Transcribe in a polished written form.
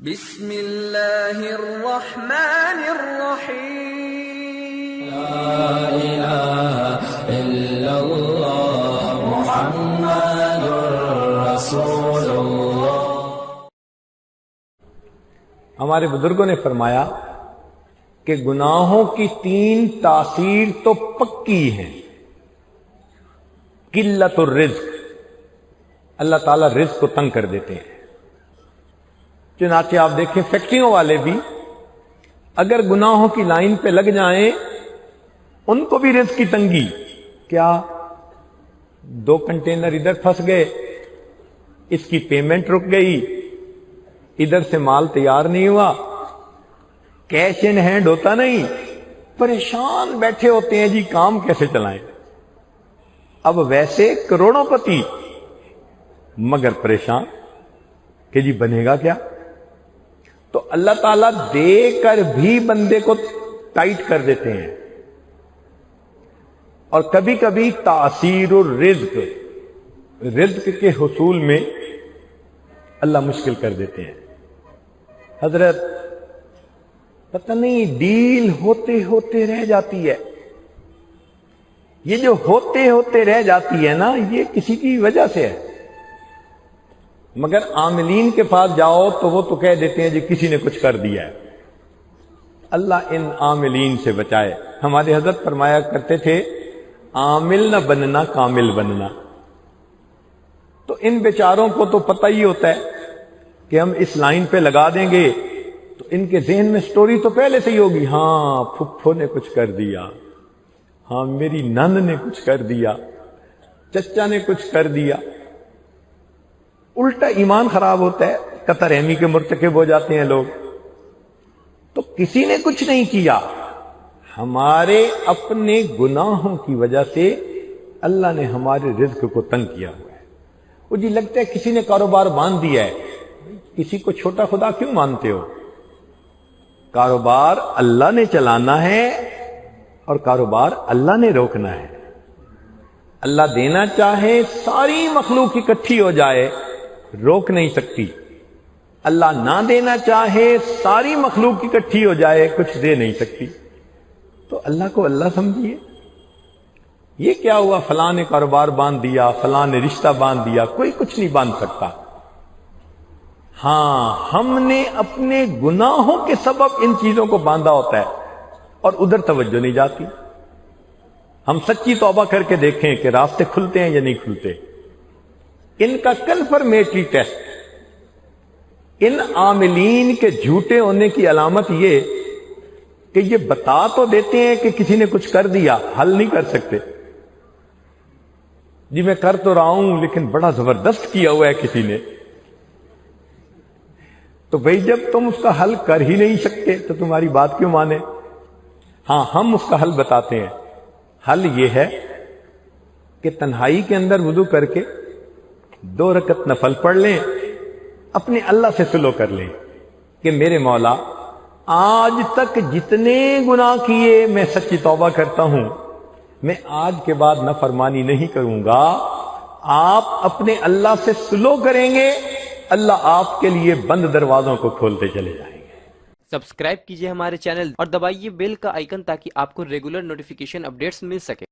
بسم اللہ الرحمن الرحیم لا الہ الا اللہ محمد رسول اللہ۔ ہمارے بزرگوں نے فرمایا کہ گناہوں کی 3 تاثیر تو پکی ہیں۔ قلت الرزق، اللہ تعالیٰ رزق کو تنگ کر دیتے ہیں۔ چنانچہ آپ دیکھیں فیکٹریوں والے بھی اگر گناہوں کی لائن پہ لگ جائیں ان کو بھی رزق کی تنگی، کیا 2 کنٹینر ادھر پھنس گئے، اس کی پیمنٹ رک گئی، ادھر سے مال تیار نہیں ہوا، کیش ان ہینڈ ہوتا نہیں، پریشان بیٹھے ہوتے ہیں جی کام کیسے چلائیں۔ اب ویسے کروڑوں پتی مگر پریشان کہ جی بنے گا کیا؟ تو اللہ تعالیٰ دے کر بھی بندے کو ٹائٹ کر دیتے ہیں، اور کبھی کبھی تاثیر الرزق، رزق کے حصول میں اللہ مشکل کر دیتے ہیں۔ حضرت پتہ نہیں ڈیل ہوتے ہوتے رہ جاتی ہے، یہ جو ہوتے ہوتے رہ جاتی ہے نا یہ کسی کی وجہ سے ہے، مگر عاملین کے پاس جاؤ تو وہ تو کہہ دیتے ہیں جی کسی نے کچھ کر دیا ہے۔ اللہ ان عاملین سے بچائے۔ ہمارے حضرت فرمایا کرتے تھے عامل نہ بننا کامل بننا۔ تو ان بیچاروں کو تو پتہ ہی ہوتا ہے کہ ہم اس لائن پہ لگا دیں گے تو ان کے ذہن میں سٹوری تو پہلے سے ہی ہوگی، ہاں پھپھو نے کچھ کر دیا، ہاں میری نند نے کچھ کر دیا، چچا نے کچھ کر دیا۔ الٹا ایمان خراب ہوتا ہے، قطع رحمی کے مرتکب ہو جاتے ہیں لوگ۔ تو کسی نے کچھ نہیں کیا، ہمارے اپنے گناہوں کی وجہ سے اللہ نے ہمارے رزق کو تنگ کیا ہوا ہے۔ وہ جی لگتا ہے کسی نے کاروبار باندھ دیا ہے، کسی کو چھوٹا خدا کیوں مانتے ہو؟ کاروبار اللہ نے چلانا ہے اور کاروبار اللہ نے روکنا ہے۔ اللہ دینا چاہے ساری مخلوق اکٹھی ہو جائے روک نہیں سکتی، اللہ نہ دینا چاہے ساری مخلوق اکٹھی ہو جائے کچھ دے نہیں سکتی۔ تو اللہ کو اللہ سمجھیے۔ یہ کیا ہوا فلاں نے کاروبار باندھ دیا، فلاں نے رشتہ باندھ دیا، کوئی کچھ نہیں باندھ سکتا۔ ہاں ہم نے اپنے گناہوں کے سبب ان چیزوں کو باندھا ہوتا ہے اور ادھر توجہ نہیں جاتی۔ ہم سچی توبہ کر کے دیکھیں کہ راستے کھلتے ہیں یا نہیں کھلتے۔ ان کا کنفرمیٹری ٹیسٹ، ان عاملین کے جھوٹے ہونے کی علامت یہ کہ یہ بتا تو دیتے ہیں کہ کسی نے کچھ کر دیا، حل نہیں کر سکتے۔ جی میں کر تو رہا ہوں لیکن بڑا زبردست کیا ہوا ہے کسی نے۔ تو بھئی جب تم اس کا حل کر ہی نہیں سکتے تو تمہاری بات کیوں مانے؟ ہاں ہم اس کا حل بتاتے ہیں۔ حل یہ ہے کہ تنہائی کے اندر وضو کر کے 2 رکعت نفل پڑھ لیں، اپنے اللہ سے سلو کر لیں کہ میرے مولا آج تک جتنے گناہ کیے میں سچی توبہ کرتا ہوں، میں آج کے بعد نافرمانی نہیں کروں گا۔ آپ اپنے اللہ سے سلو کریں گے، اللہ آپ کے لیے بند دروازوں کو کھولتے چلے جائیں گے۔ سبسکرائب کیجئے ہمارے چینل اور دبائیے بیل کا آئیکن تاکہ آپ کو ریگولر نوٹیفیکیشن اپڈیٹس مل سکے۔